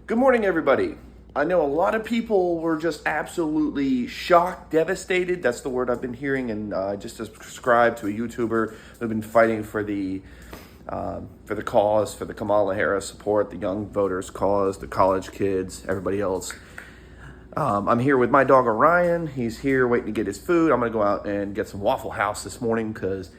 Good morning, everybody. I know a lot of people were just absolutely shocked, devastated. That's the word I've been hearing, and just subscribed to a YouTuber who've been fighting for the cause, for the Kamala Harris support, the young voters' cause, the college kids, everybody else. I'm here with my dog Orion. He's here waiting to get his food. I'm gonna go out and get some Waffle House this morning because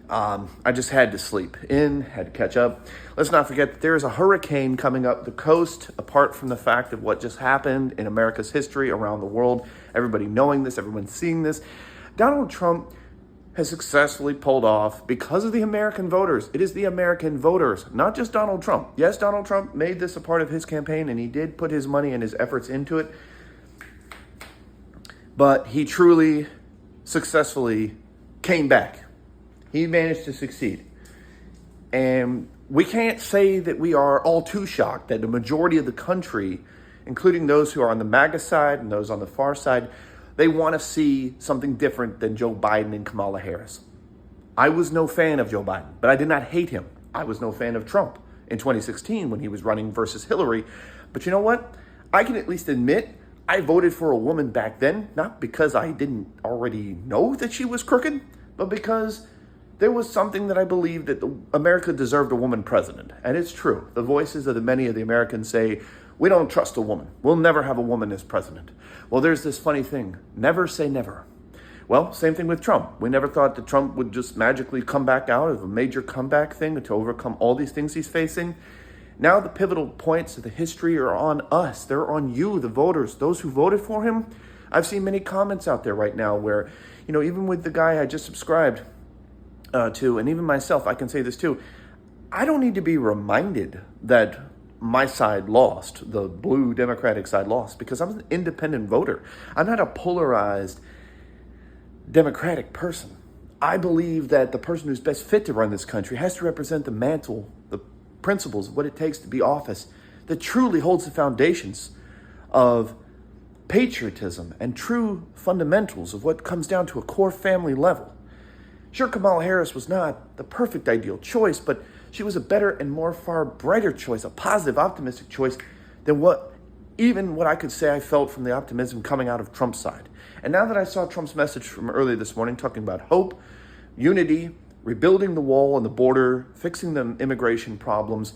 I just had to sleep in, had to catch up. Let's not forget that there is a hurricane coming up the coast, apart from the fact of what just happened in America's history around the world. Everybody knowing this, everyone seeing this. Donald Trump has successfully pulled off, because of the American voters. It is the American voters, not just Donald Trump. Yes, Donald Trump made this a part of his campaign, and he did put his money and his efforts into it. But he truly, successfully came back. He managed to succeed. And we can't say that we are all too shocked that the majority of the country, including those who are on the MAGA side and those on the far side, they want to see something different than Joe Biden and Kamala Harris. I was no fan of Joe Biden, but I did not hate him. I was no fan of Trump in 2016 when he was running versus Hillary. But you know what? I can at least admit I voted for a woman back then, not because I didn't already know that she was crooked, but because there was something that I believed that America deserved a woman president. And it's true. The voices of many of the Americans say, we don't trust a woman. We'll never have a woman as president. Well, there's this funny thing. Never say never. Well, same thing with Trump. We never thought that Trump would just magically come back out of a major comeback thing to overcome all these things he's facing. Now the pivotal points of the history are on us. They're on you, the voters, those who voted for him. I've seen many comments out there right now where, even with the guy I just subscribed to, and even myself, I can say this too. I don't need to be reminded that my side lost, the blue Democratic side lost, because I'm an independent voter. I'm not a polarized Democratic person. I believe that the person who's best fit to run this country has to represent the mantle, the principles of what it takes to be office that truly holds the foundations of patriotism and true fundamentals of what comes down to a core family level. Sure, Kamala Harris was not the perfect ideal choice, but she was a better and far brighter choice, a positive, optimistic choice than what I could say I felt from the optimism coming out of Trump's side. And now that I saw Trump's message from earlier this morning talking about hope, unity, rebuilding the wall and the border, fixing the immigration problems,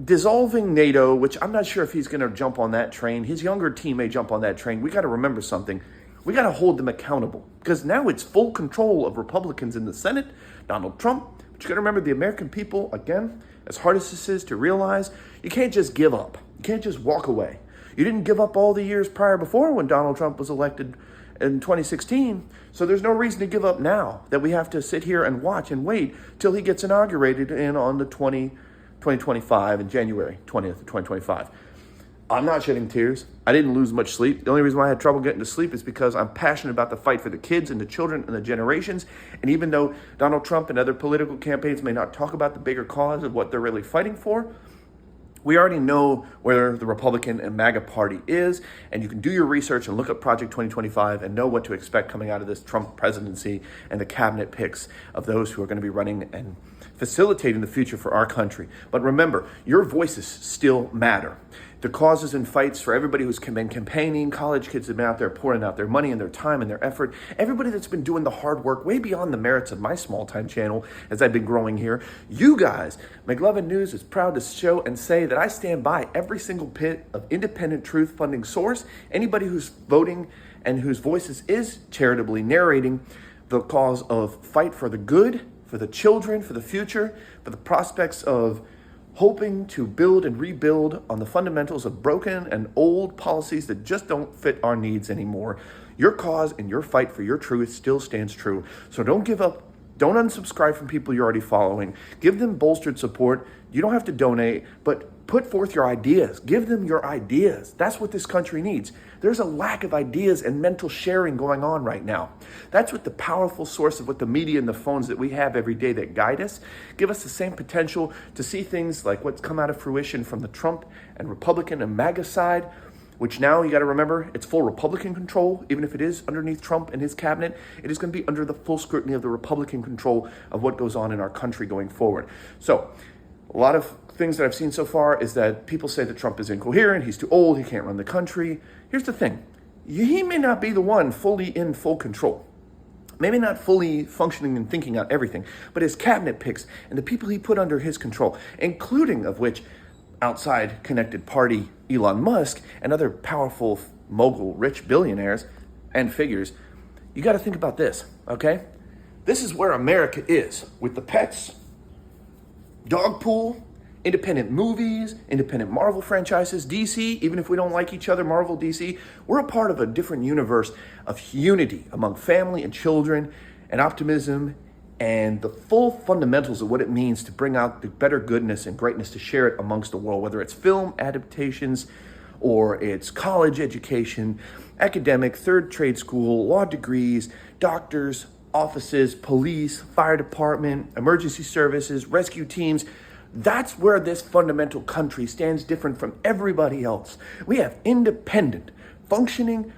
dissolving NATO, which I'm not sure if he's going to jump on that train. His younger team may jump on that train. We got to remember something. We got to hold them accountable, because now it's full control of Republicans in the Senate, Donald Trump. But you got to remember the American people, again, as hard as this is to realize, you can't just give up. You can't just walk away. You didn't give up all the years prior before when Donald Trump was elected in 2016. So there's no reason to give up now that we have to sit here and watch and wait till he gets inaugurated on the 2025 in January 20th of 2025. I'm not shedding tears. I didn't lose much sleep. The only reason why I had trouble getting to sleep is because I'm passionate about the fight for the kids and the children and the generations. And even though Donald Trump and other political campaigns may not talk about the bigger cause of what they're really fighting for, we already know where the Republican and MAGA party is, and you can do your research and look up Project 2025 and know what to expect coming out of this Trump presidency and the cabinet picks of those who are going to be running and facilitating the future for our country. But remember, your voices still matter. The causes and fights for everybody who's been campaigning, college kids have been out there pouring out their money and their time and their effort, everybody that's been doing the hard work way beyond the merits of my small-time channel as I've been growing here. You guys, Mcluvin News is proud to show and say that I stand by every single bit of independent truth funding source. Anybody who's voting and whose voices is charitably narrating the cause of fight for the good, for the children, for the future, for the prospects of hoping to build and rebuild on the fundamentals of broken and old policies that just don't fit our needs anymore. Your cause and your fight for your truth still stands true. So don't give up. Don't unsubscribe from people you're already following. Give them bolstered support. You don't have to donate, but put forth your ideas. Give them your ideas. That's what this country needs. There's a lack of ideas and mental sharing going on right now. That's what the powerful source of what the media and the phones that we have every day that guide us give us the same potential to see things like what's come out of fruition from the Trump and Republican and MAGA side, which now you got to remember, it's full Republican control. Even if it is underneath Trump and his cabinet, it is going to be under the full scrutiny of the Republican control of what goes on in our country going forward. So a lot of things that I've seen so far is that people say that Trump is incoherent, he's too old, he can't run the country. Here's the thing. He may not be the one fully in full control. Maybe not fully functioning and thinking out everything, but his cabinet picks and the people he put under his control, including of which outside connected party Elon Musk and other powerful mogul rich billionaires and figures, you got to think about this, okay? This is where America is with the pets, dog pool, independent movies, independent Marvel franchises, DC, even if we don't like each other, Marvel, DC, we're a part of a different universe of unity among family and children and optimism and the full fundamentals of what it means to bring out the better goodness and greatness to share it amongst the world, whether it's film adaptations or it's college education, academic, third trade school, law degrees, doctors, offices, police, fire department, emergency services, rescue teams. That's where this fundamental country stands different from everybody else. We have independent, functioning,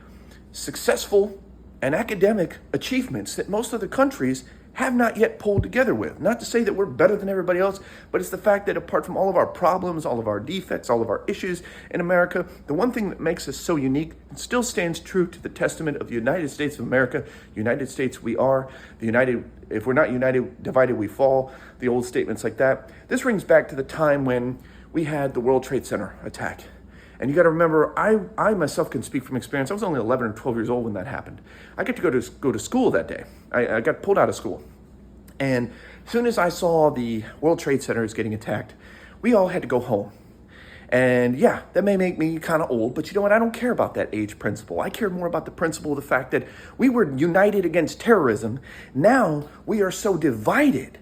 successful, and academic achievements that most other countries have not yet pulled together with. Not to say that we're better than everybody else, but it's the fact that apart from all of our problems, all of our defects, all of our issues in America, the one thing that makes us so unique and still stands true to the testament of the United States of America. United States we are. The United, if we're not united, divided we fall. The old statements like that. This rings back to the time when we had the World Trade Center attack. And you got to remember, I myself can speak from experience. I was only 11 or 12 years old when that happened. I got to go to school that day. I got pulled out of school. And as soon as I saw the World Trade Center is getting attacked, we all had to go home. And yeah, that may make me kind of old, but you know what? I don't care about that age principle. I care more about the principle of the fact that we were united against terrorism. Now we are so divided.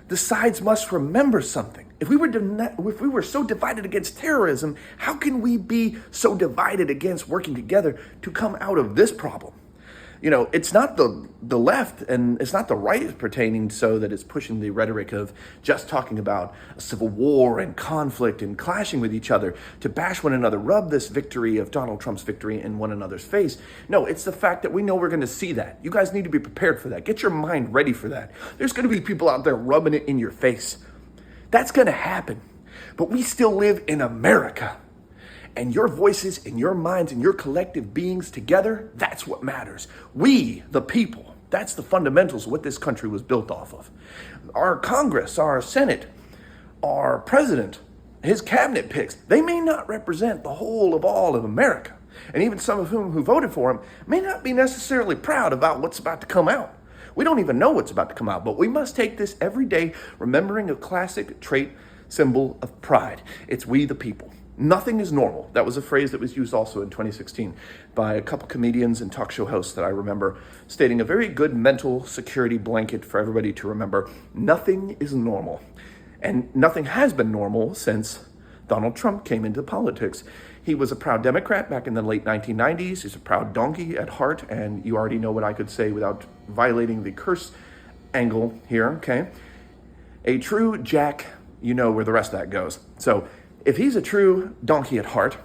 The sides must remember something. If we were so divided against terrorism, how can we be so divided against working together to come out of this problem? You know, it's not the left and it's not the right pertaining so that it's pushing the rhetoric of just talking about a civil war and conflict and clashing with each other to bash one another, rub this victory of Donald Trump's victory in one another's face. No, it's the fact that we know we're going to see that. You guys need to be prepared for that. Get your mind ready for that. There's going to be people out there rubbing it in your face. That's going to happen. But we still live in America. And your voices and your minds and your collective beings together, that's what matters. We, the people, that's the fundamentals of what this country was built off of. Our Congress, our Senate, our president, his cabinet picks, they may not represent the whole of all of America. And even some of whom who voted for him may not be necessarily proud about what's about to come out. We don't even know what's about to come out, but we must take this every day, remembering a classic trait, symbol of pride. It's we the people. Nothing is normal. That was a phrase that was used also in 2016 by a couple comedians and talk show hosts that I remember stating a very good mental security blanket for everybody to remember. Nothing is normal. And nothing has been normal since Donald Trump came into politics. He was a proud Democrat back in the late 1990s. He's a proud donkey at heart, and you already know what I could say without violating the curse angle here, okay? A true jack, you know where the rest of that goes. So if he's a true donkey at heart,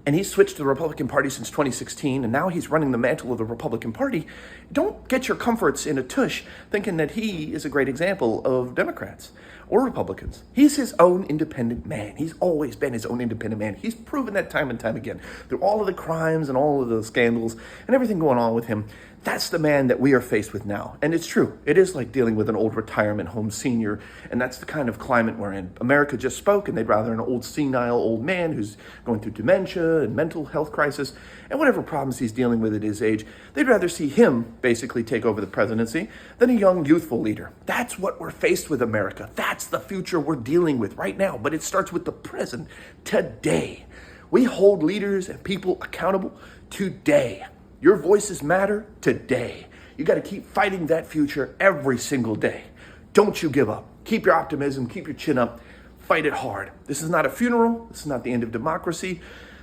and he's switched to the Republican Party since 2016, and now he's running the mantle of the Republican Party, don't get your comforts in a tush thinking that he is a great example of Democrats or Republicans. He's his own independent man. He's always been his own independent man. He's proven that time and time again. Through all of the crimes and all of the scandals and everything going on with him, that's the man that we are faced with now. And it's true. It is like dealing with an old retirement home senior, and that's the kind of climate we're in. America just spoke, and they'd rather an old senile old man who's going through dementia and mental health crisis and whatever problems he's dealing with at his age. They'd rather see him basically take over the presidency than a young, youthful leader. That's what we're faced with, America. That's the future we're dealing with right now. But it starts with the present, today. We hold leaders and people accountable today. Your voices matter today. You got to keep fighting that future every single day. Don't you give up. Keep your optimism, keep your chin up, fight it hard. This is not a funeral. This is not the end of democracy.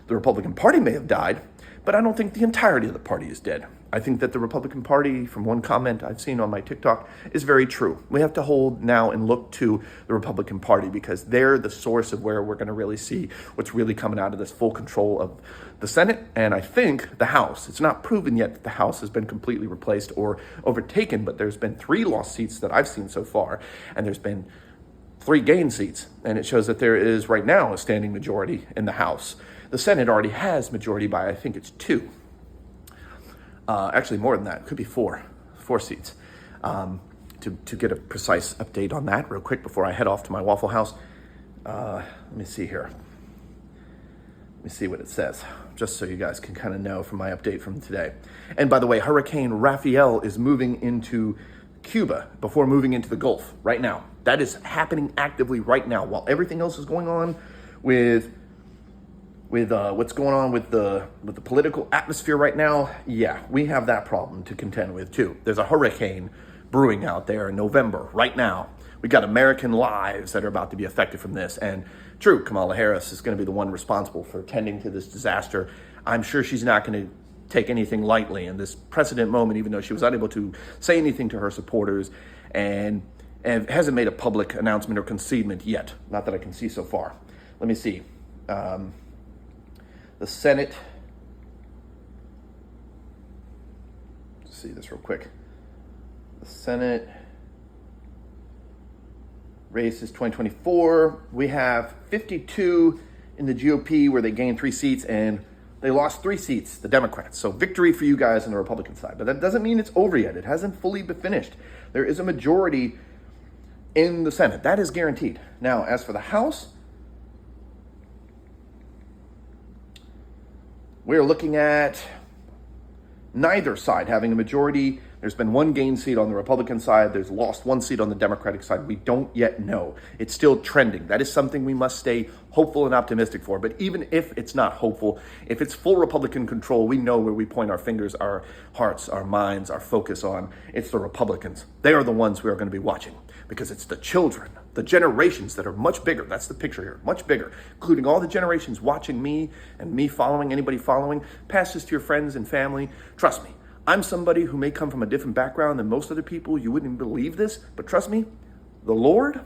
The Republican Party may have died, but I don't think the entirety of the party is dead. I think that the Republican Party, from one comment I've seen on my TikTok, is very true. We have to hold now and look to the Republican Party because they're the source of where we're going to really see what's really coming out of this full control of the Senate and I think the House. It's not proven yet that the House has been completely replaced or overtaken, but there's been 3 lost seats that I've seen so far, and there's been 3 gain seats. And it shows that there is right now a standing majority in the House. The Senate already has majority by, I think it's 2. Actually, more than that. It could be 4 seats. To get a precise update on that real quick before I head off to my Waffle House. Let me see here. Let me see what it says, just so you guys can kind of know from my update from today. And by the way, Hurricane Raphael is moving into Cuba before moving into the Gulf right now. That is happening actively right now while everything else is going on with what's going on with the political atmosphere right now. Yeah, we have that problem to contend with too. There's a hurricane brewing out there in November right now. We got American lives that are about to be affected from this. And true, Kamala Harris is going to be the one responsible for tending to this disaster. I'm sure she's not going to take anything lightly in this precedent moment, even though she was unable to say anything to her supporters and hasn't made a public announcement or concedement yet. Not that I can see so far. Let me see. The Senate. Let's see this real quick. The Senate races 2024. We have 52 in the GOP where they gained 3 seats and they lost 3 seats, the Democrats. So victory for you guys on the Republican side. But that doesn't mean it's over yet. It hasn't fully been finished. There is a majority in the Senate. That is guaranteed. Now, as for the House, we're looking at neither side having a majority. There's been 1 gain seat on the Republican side. There's lost 1 seat on the Democratic side. We don't yet know. It's still trending. That is something we must stay hopeful and optimistic for. But even if it's not hopeful, if it's full Republican control, we know where we point our fingers, our hearts, our minds, our focus on. It's the Republicans. They are the ones we are going to be watching because it's the children, the generations that are much bigger. That's the picture here, much bigger, including all the generations watching me and me following, anybody following. Pass this to your friends and family. Trust me. I'm somebody who may come from a different background than most other people. You wouldn't believe this, but trust me, the Lord,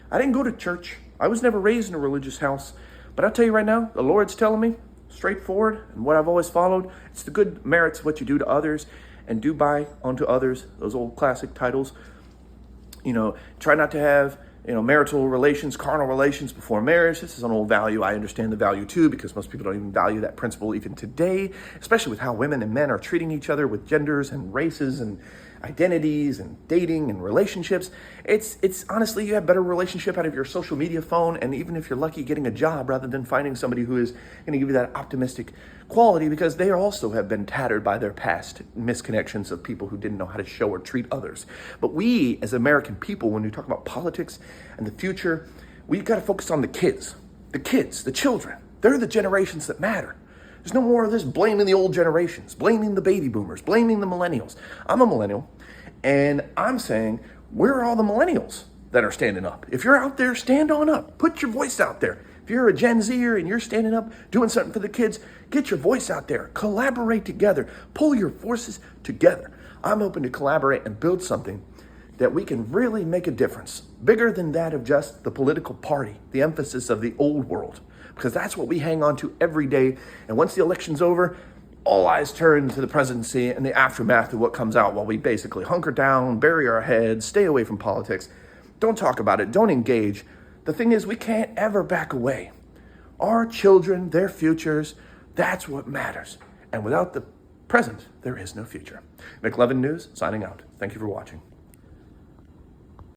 I didn't go to church. I was never raised in a religious house. But I'll tell you right now, the Lord's telling me, straightforward, and what I've always followed, it's the good merits of what you do to others and do by unto others, those old classic titles. Try not to have marital relations, carnal relations before marriage. This is an old value. I understand the value too, because most people don't even value that principle even today, especially with how women and men are treating each other with genders and races and identities and dating and relationships. It's honestly, you have better relationship out of your social media phone, and even if you're lucky, getting a job rather than finding somebody who is going to give you that optimistic quality, because they also have been tattered by their past misconnections of people who didn't know how to show or treat others. But we as American people, when we talk about politics and the future, we've got to focus on the kids, the children. They're the generations that matter. There's no more of this blaming the old generations, blaming the baby boomers, blaming the millennials. I'm a millennial, and I'm saying, where are all the millennials that are standing up? If you're out there, stand on up. Put your voice out there. If you're a Gen Zer and you're standing up, doing something for the kids, get your voice out there. Collaborate together. Pull your forces together. I'm open to collaborate and build something that we can really make a difference, bigger than that of just the political party, the emphasis of the old world, because that's what we hang on to every day. And once the election's over, all eyes turn to the presidency and the aftermath of what comes out while we basically hunker down, bury our heads, stay away from politics. Don't talk about it. Don't engage. The thing is, we can't ever back away. Our children, their futures, that's what matters. And without the present, there is no future. Mcluvin News, signing out. Thank you for watching.